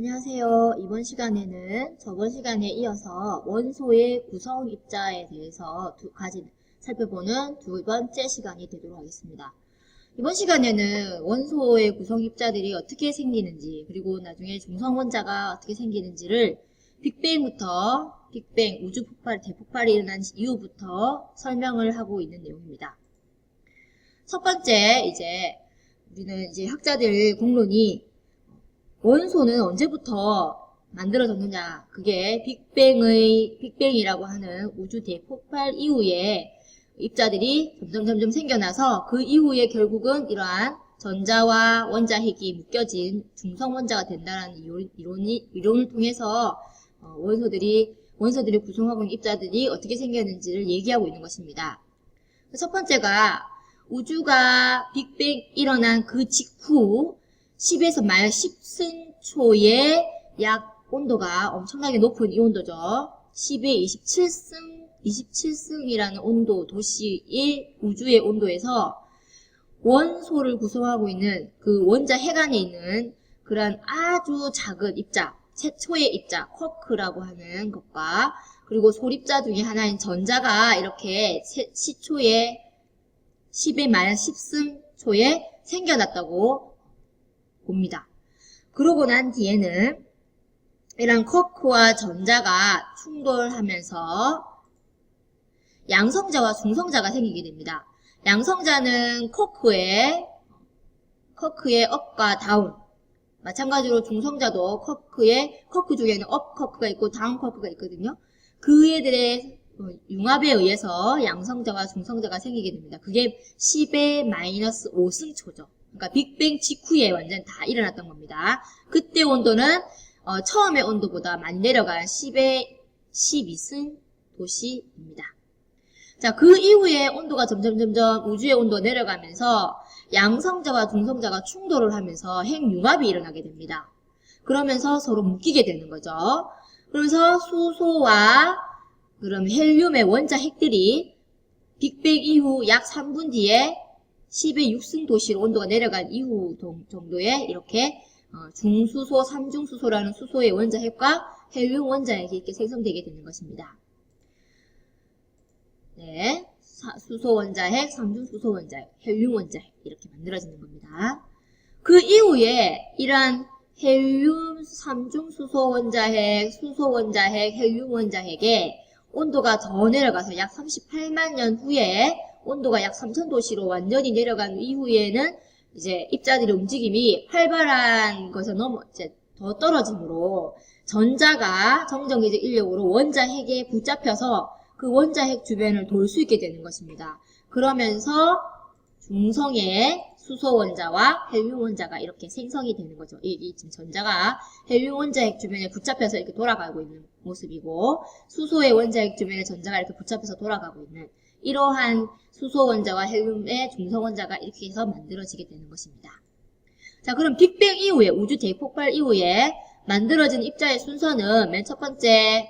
안녕하세요. 이번 시간에는 저번 시간에 이어서 원소의 구성 입자에 대해서 살펴보는 두 번째 시간이 되도록 하겠습니다. 이번 시간에는 원소의 구성 입자들이 어떻게 생기는지, 그리고 나중에 중성원자가 어떻게 생기는지를 빅뱅, 우주 폭발, 대폭발이 일어난 이후부터 설명을 하고 있는 내용입니다. 첫 번째, 우리는 학자들 공론이 원소는 언제부터 만들어졌느냐, 그게 빅뱅이라고 하는 우주 대폭발 이후에 입자들이 점점 생겨나서 그 이후에 결국은 이러한 전자와 원자핵이 묶여진 중성원자가 된다는 이론을 통해서 원소들이 구성하고 있는 입자들이 어떻게 생겼는지를 얘기하고 있는 것입니다. 첫 번째가 우주가 빅뱅 일어난 그 직후 10에서 마이너스 10승초의 약 온도가 엄청나게 높은 이 온도죠. 10의 27승이라는 온도, 도시의 우주의 온도에서 원소를 구성하고 있는 그 원자 핵 안에 있는 그런 아주 작은 입자, 최초의 입자, 쿼크라고 하는 것과 그리고 솔입자 중에 하나인 전자가 이렇게 시초에 10의 마이너스 10승초에 생겨났다고 봅니다. 그러고 난 뒤에는 이런 쿼크와 전자가 충돌하면서 양성자와 중성자가 생기게 됩니다. 양성자는 쿼크의 업과 다운, 마찬가지로 중성자도 쿼크 중에는 업 쿼크가 있고 다운 쿼크가 있거든요. 그 애들의 융합에 의해서 양성자와 중성자가 생기게 됩니다. 그게 10의 마이너스 5승초죠. 그러니까 빅뱅 직후에 완전 다 일어났던 겁니다. 그때 온도는 처음의 온도보다 많이 내려간 10의 12승 도시입니다. 자, 그 이후에 온도가 점점 우주의 온도가 내려가면서 양성자와 중성자가 충돌을 하면서 핵융합이 일어나게 됩니다. 그러면서 서로 묶이게 되는 거죠. 그러면서 수소와 그럼 헬륨의 원자 핵들이 빅뱅 이후 약 3분 뒤에 10의 6승 도시로 온도가 내려간 이후 정도에 이렇게 중수소, 삼중수소라는 수소의 원자핵과 헬륨 원자핵이 이렇게 생성되게 되는 것입니다. 네, 수소 원자핵, 삼중수소 원자핵, 헬륨 원자핵 이렇게 만들어지는 겁니다. 그 이후에 이러한 헬륨, 삼중수소 원자핵, 수소 원자핵, 헬륨 원자핵의 온도가 더 내려가서 약 38만 년 후에 온도가 약 3000도씨로 완전히 내려간 이후에는 이제 입자들의 움직임이 활발한 것에 더 떨어지므로 전자가 정정기적 인력으로 원자핵에 붙잡혀서 그 원자핵 주변을 돌 수 있게 되는 것입니다. 그러면서 중성의 수소 원자와 헬륨 원자가 이렇게 생성이 되는 거죠. 이 지금 전자가 헬륨 원자핵 주변에 붙잡혀서 이렇게 돌아가고 있는 모습이고, 수소의 원자핵 주변에 전자가 이렇게 붙잡혀서 돌아가고 있는 이러한 수소 원자와 헬륨의 중성 원자가 이렇게 해서 만들어지게 되는 것입니다. 자, 그럼 빅뱅 이후에, 우주 대폭발 이후에 만들어진 입자의 순서는 맨 첫 번째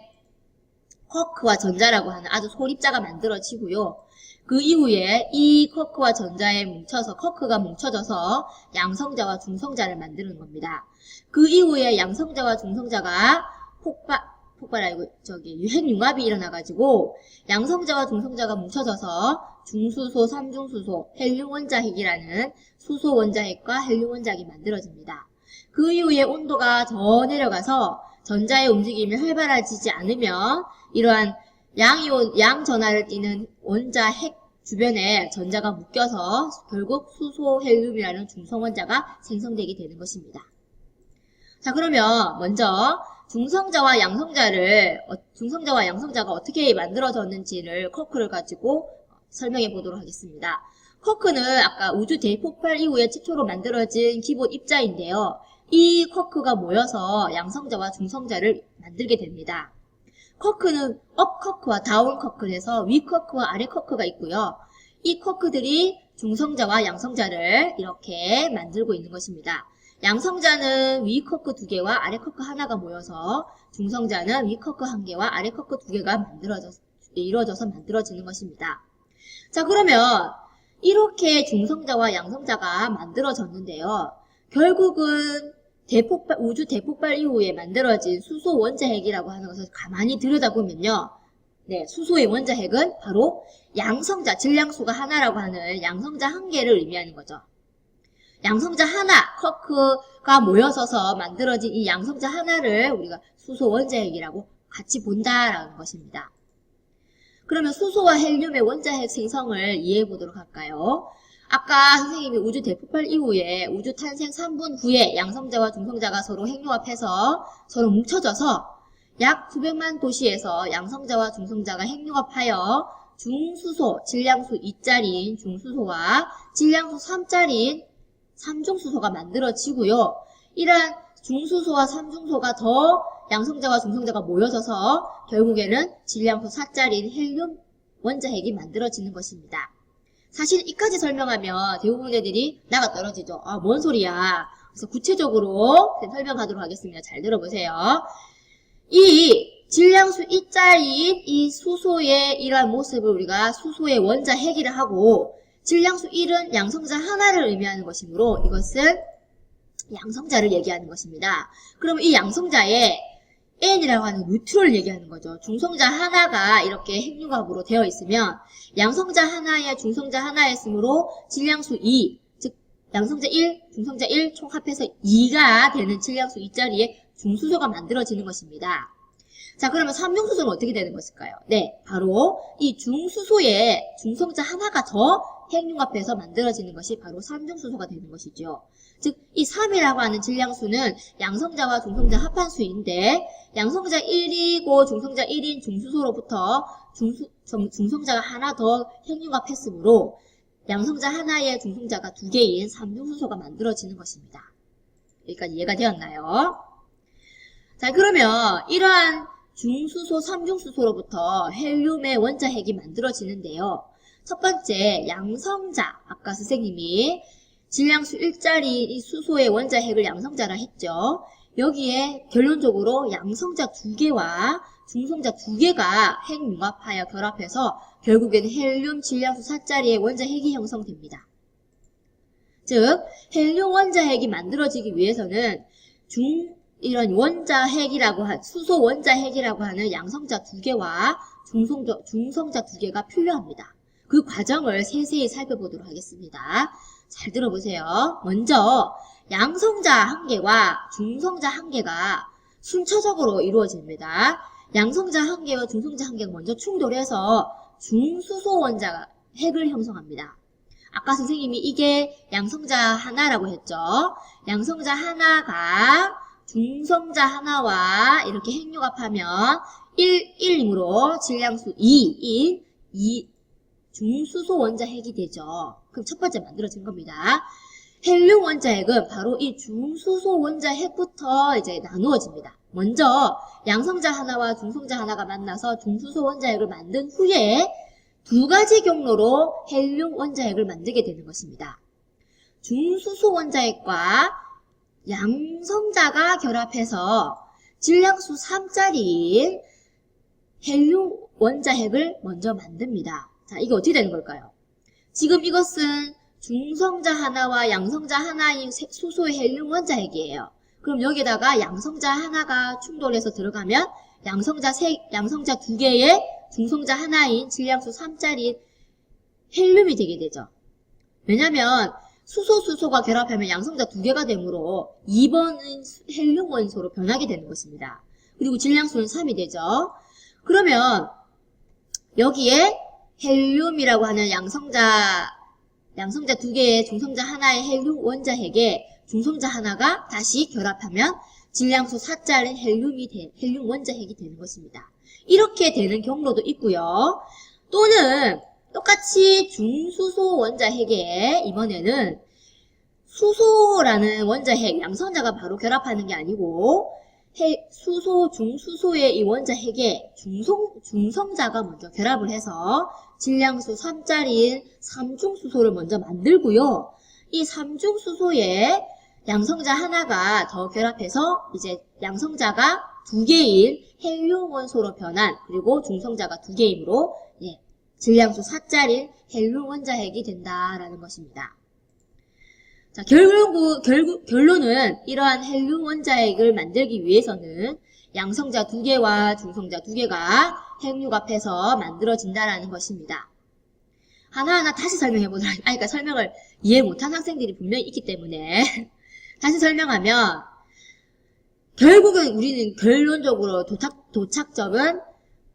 쿼크와 전자라고 하는 아주 솔입자가 만들어지고요. 그 이후에 이 쿼크와 전자에 쿼크가 뭉쳐져서 양성자와 중성자를 만드는 겁니다. 그 이후에 양성자와 중성자가 핵융합이 일어나가지고 양성자와 중성자가 뭉쳐져서 중수소, 삼중수소, 헬륨 원자핵이라는 수소 원자핵과 헬륨 원자핵이 만들어집니다. 그 이후에 온도가 더 내려가서 전자의 움직임이 활발해지지 않으면 이러한 양전하를 띠는 원자핵 주변에 전자가 묶여서 결국 수소, 헬륨이라는 중성원자가 생성되게 되는 것입니다. 자, 그러면 먼저 중성자와 양성자가 어떻게 만들어졌는지를 쿼크를 가지고 설명해 보도록 하겠습니다. 쿼크는 아까 우주 대폭발 이후에 최초로 만들어진 기본 입자인데요. 이 쿼크가 모여서 양성자와 중성자를 만들게 됩니다. 쿼크는 업 쿼크와 다운 쿼크를 해서 위 쿼크와 아래 쿼크가 있고요. 이 쿼크들이 중성자와 양성자를 이렇게 만들고 있는 것입니다. 양성자는 위 쿼크 2개와 아래 쿼크 하나가 모여서 중성자는 위 쿼크 1개와 아래 쿼크 2개가 이루어져서 만들어지는 것입니다. 자, 그러면 이렇게 중성자와 양성자가 만들어졌는데요. 결국은 우주 대폭발 이후에 만들어진 수소 원자핵이라고 하는 것을 가만히 들여다보면요. 네, 수소의 원자핵은 바로 양성자, 질량수가 하나라고 하는 양성자 한 개를 의미하는 거죠. 양성자 하나, 쿼크가 모여서서 만들어진 이 양성자 하나를 우리가 수소 원자핵이라고 같이 본다라는 것입니다. 그러면 수소와 헬륨의 원자핵 생성을 이해해 보도록 할까요? 아까 선생님이 우주 대폭발 이후에 우주 탄생 3분 후에 양성자와 중성자가 서로 핵융합해서 서로 뭉쳐져서 약 수백만 도시에서 양성자와 중성자가 핵융합하여 중수소, 질량수 2짜리인 중수소와 질량수 3짜리인 삼중수소가 만들어지고요. 이러한 중수소와 삼중소가 더 양성자와 중성자가 모여져서 결국에는 질량수 4짜리인 헬륨 원자핵이 만들어지는 것입니다. 사실 이까지 설명하면 대부분 애들이 나가 떨어지죠. 아, 뭔 소리야. 그래서 구체적으로 설명하도록 하겠습니다. 잘 들어보세요. 이 질량수 2짜리인 이 수소의 이러한 모습을 우리가 수소의 원자핵이라 하고 질량수 1은 양성자 하나를 의미하는 것이므로 이것은 양성자를 얘기하는 것입니다. 그러면 이 양성자에 N이라고 하는 뉴트론을 얘기하는 거죠. 중성자 하나가 이렇게 핵융합으로 되어 있으면 양성자 하나에 중성자 하나였으므로 질량수 2, 즉 양성자 1, 중성자 1 총 합해서 2가 되는 질량수 2짜리의 중수소가 만들어지는 것입니다. 자, 그러면 삼중수소는 어떻게 되는 것일까요? 네, 바로 이 중수소에 중성자 하나가 더 핵융합해서 만들어지는 것이 바로 삼중수소가 되는 것이죠. 즉, 이 3이라고 하는 질량수는 양성자와 중성자 합한수인데 양성자 1이고 중성자 1인 중수소로부터 중성자가 하나 더 핵융합했으므로 양성자 하나에 중성자가 2개인 삼중수소가 만들어지는 것입니다. 여기까지 이해가 되었나요? 자, 그러면 이러한 중수소, 삼중수소로부터 헬륨의 원자핵이 만들어지는데요. 첫 번째, 양성자. 아까 선생님이 질량수 1짜리 이 수소의 원자핵을 양성자라 했죠. 여기에 결론적으로 양성자 2개와 중성자 2개가 핵융합하여 결합해서 결국에는 헬륨 질량수 4짜리의 원자핵이 형성됩니다. 즉, 헬륨 원자핵이 만들어지기 위해서는 이런 원자핵이라고 수소 원자핵이라고 하는 양성자 2개와 중성자 2개가 필요합니다. 그 과정을 세세히 살펴보도록 하겠습니다. 잘 들어보세요. 먼저 양성자 1개와 중성자 1개가 순차적으로 이루어집니다. 양성자 1개와 중성자 1개가 먼저 충돌해서 중수소 원자핵을 형성합니다. 아까 선생님이 이게 양성자 하나라고 했죠. 양성자 하나가 중성자 하나와 이렇게 핵융합하면 1이므로 질량수 2인 중수소 원자핵이 되죠. 그럼 첫 번째 만들어진 겁니다. 헬륨 원자핵은 바로 이 중수소 원자핵부터 이제 나누어집니다. 먼저 양성자 하나와 중성자 하나가 만나서 중수소 원자핵을 만든 후에 두 가지 경로로 헬륨 원자핵을 만들게 되는 것입니다. 중수소 원자핵과 양성자가 결합해서 질량수 3짜리인 헬륨 원자핵을 먼저 만듭니다. 자, 이게 어떻게 되는 걸까요? 지금 이것은 중성자 하나와 양성자 하나인 수소의 헬륨 원자핵이에요. 그럼 여기다가 양성자 하나가 충돌해서 들어가면 양성자 2개의 중성자 하나인 질량수 3짜리 헬륨이 되게 되죠. 왜냐면 수소가 결합하면 양성자 2개가 되므로 2번은 헬륨 원소로 변하게 되는 것입니다. 그리고 질량수는 3이 되죠. 그러면 여기에 헬륨이라고 하는 양성자 2개의 중성자 하나의 헬륨 원자핵에 중성자 하나가 다시 결합하면 질량수 4짜리 헬륨 원자핵이 되는 것입니다. 이렇게 되는 경로도 있고요. 또는 똑같이 중수소 원자핵에 이번에는 수소라는 원자핵, 양성자가 바로 결합하는 게 아니고 중수소의 이 원자핵에 중성자가 먼저 결합을 해서 질량수 3짜리인 삼중수소를 먼저 만들고요. 이 삼중수소에 양성자 하나가 더 결합해서 이제 양성자가 2개인 헬륨 원소로 변한 그리고 중성자가 2개이므로 질량수 4짜리 헬륨 원자핵이 된다라는 것입니다. 자, 결론은 이러한 헬륨 원자핵을 만들기 위해서는 양성자 2개와 중성자 2개가 핵융합해서 만들어진다라는 것입니다. 하나하나 다시 설명해보도록 하겠습니다. 그러니까 설명을 이해 못한 학생들이 분명히 있기 때문에 다시 설명하면 결국은 우리는 결론적으로 도착점은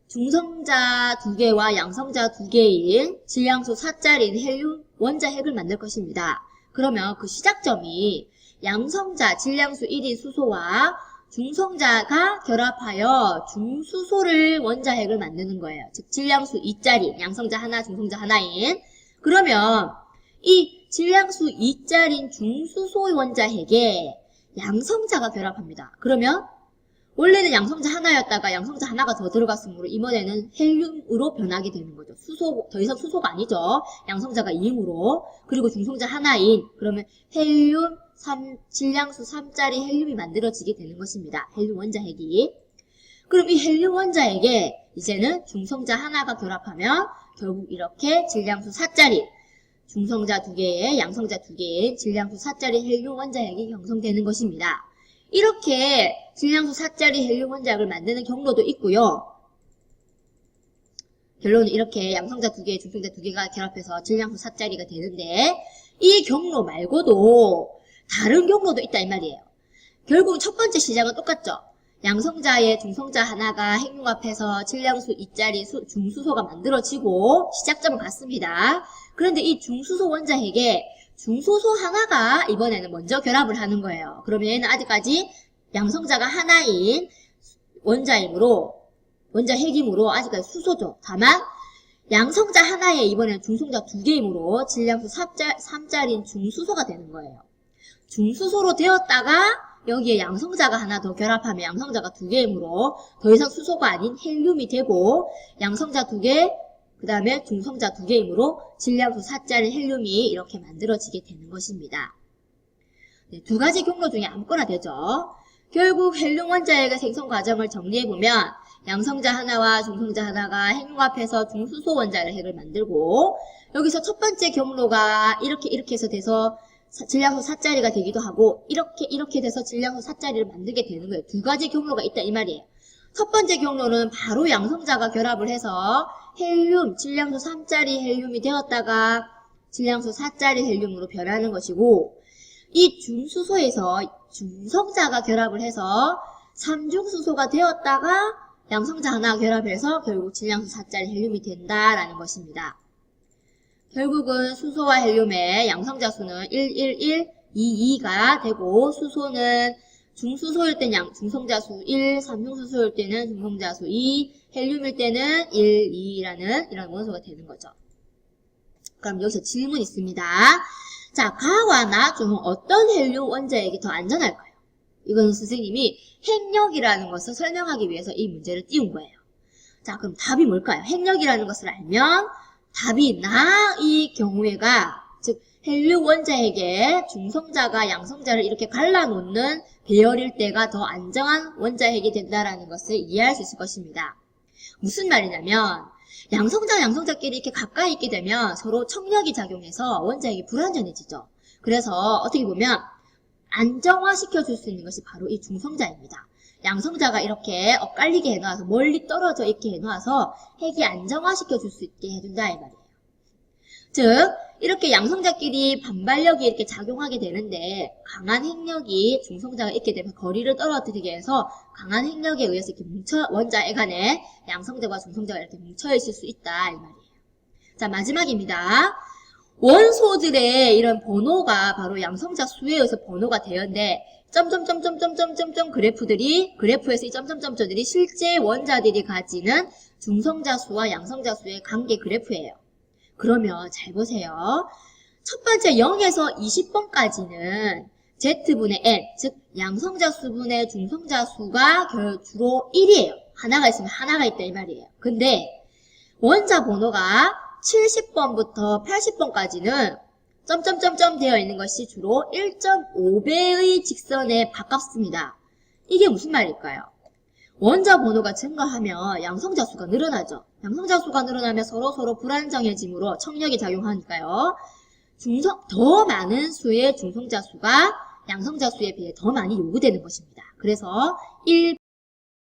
중성자 2개와 양성자 2개인 질량수 4짜리인 헬륨 원자핵을 만들 것입니다. 그러면 그 시작점이 양성자 질량수 1인 수소와 중성자가 결합하여 중수소를 원자핵을 만드는 거예요. 즉 질량수 2짜리 양성자 하나 중성자 하나인 그러면 이 질량수 2짜리인 중수소 원자핵에 양성자가 결합합니다. 그러면 원래는 양성자 하나였다가 양성자 하나가 더 들어갔으므로 이번에는 헬륨으로 변하게 되는 거죠. 더 이상 수소가 아니죠. 양성자가 2이므로. 그리고 중성자 하나인 그러면 헬륨 질량수 3짜리 헬륨이 만들어지게 되는 것입니다. 헬륨 원자핵이. 그럼 이 헬륨 원자핵에 이제는 중성자 하나가 결합하면 결국 이렇게 질량수 4짜리 중성자 2개에 양성자 2개의 질량수 4짜리 헬륨 원자핵이 형성되는 것입니다. 이렇게 질량수 4짜리 헬륨 원자핵을 만드는 경로도 있고요. 결론은 이렇게 양성자 2개, 중성자 2개가 결합해서 질량수 4짜리가 되는데 이 경로 말고도 다른 경로도 있다 이 말이에요. 결국 첫 번째 시작은 똑같죠. 양성자에 중성자 하나가 핵융합해서 질량수 2짜리 중수소가 만들어지고 시작점은 같습니다. 그런데 이 중수소 원자핵에 중소소 하나가 이번에는 먼저 결합을 하는 거예요. 그러면 얘는 아직까지 양성자가 하나인 원자핵이므로 아직까지 수소죠. 다만 양성자 하나에 이번에는 중성자 2개이므로 질량수 3짜리인 중수소가 되는 거예요. 중수소로 되었다가 여기에 양성자가 하나 더 결합하면 양성자가 2개이므로 더 이상 수소가 아닌 헬륨이 되고 양성자 2개 그 다음에 중성자 2개이므로 질량수 4짜리 헬륨이 이렇게 만들어지게 되는 것입니다. 네, 두 가지 경로 중에 아무거나 되죠. 결국 헬륨 원자핵의 생성 과정을 정리해보면 양성자 하나와 중성자 하나가 핵융합해서 중수소 원자핵을 만들고 여기서 첫 번째 경로가 이렇게 해서 돼서 질량수 4짜리가 되기도 하고 이렇게 돼서 질량수 4짜리를 만들게 되는 거예요. 두 가지 경로가 있다 이 말이에요. 첫 번째 경로는 바로 양성자가 결합을 해서 헬륨, 질량수 3짜리 헬륨이 되었다가 질량수 4짜리 헬륨으로 변하는 것이고 이 중수소에서 중성자가 결합을 해서 3중수소가 되었다가 양성자 하나 결합해서 결국 질량수 4짜리 헬륨이 된다라는 것입니다. 결국은 수소와 헬륨의 양성자 수는 111, 22가 되고 수소는 중수소일 때는 중성자 수 1, 3중수소일 때는 중성자 수 2, 헬륨일 때는 1, 2라는 이런 원소가 되는 거죠. 그럼 여기서 질문 있습니다. 자, 가와 나 중 어떤 헬륨 원자핵이 더 안전할까요? 이건 선생님이 핵력이라는 것을 설명하기 위해서 이 문제를 띄운 거예요. 자, 그럼 답이 뭘까요? 핵력이라는 것을 알면 답이 나의 경우에가 즉 헬륨 원자핵에 중성자가 양성자를 이렇게 갈라놓는 배열일 때가 더 안정한 원자핵이 된다라는 것을 이해할 수 있을 것입니다. 무슨 말이냐면 양성자끼리 이렇게 가까이 있게 되면 서로 청력이 작용해서 원자핵이 불안전해지죠. 그래서 어떻게 보면 안정화시켜줄 수 있는 것이 바로 이 중성자입니다. 양성자가 이렇게 엇갈리게 해놔서 멀리 떨어져 있게 해놔서 핵이 안정화시켜줄 수 있게 해준다 이 말이에요. 즉 이렇게 양성자끼리 반발력이 이렇게 작용하게 되는데 강한 핵력이 중성자가 있게 되면 거리를 떨어뜨리게 해서 강한 핵력에 의해서 이렇게 원자핵 안에 양성자와 중성자가 이렇게 뭉쳐있을 수 있다 이 말이에요. 자, 마지막입니다. 원소들의 이런 번호가 바로 양성자 수에 의해서 번호가 되었는데 점점점점점점점 그래프에서 이 점점점점들이 실제 원자들이 가지는 중성자 수와 양성자 수의 관계 그래프예요. 그러면 잘 보세요. 첫 번째 0에서 20번까지는 Z분의 N, 즉 양성자 수분의 중성자 수가 주로 1이에요. 하나가 있으면 하나가 있다 이 말이에요. 근데 원자 번호가 70번부터 80번까지는 점점점점 되어 있는 것이 주로 1.5배의 직선에 가깝습니다. 이게 무슨 말일까요? 원자 번호가 증가하면 양성자 수가 늘어나죠. 양성자 수가 늘어나면 서로 불안정해지므로 청력이 작용하니까요. 더 많은 수의 중성자 수가 양성자 수에 비해 더 많이 요구되는 것입니다. 그래서 1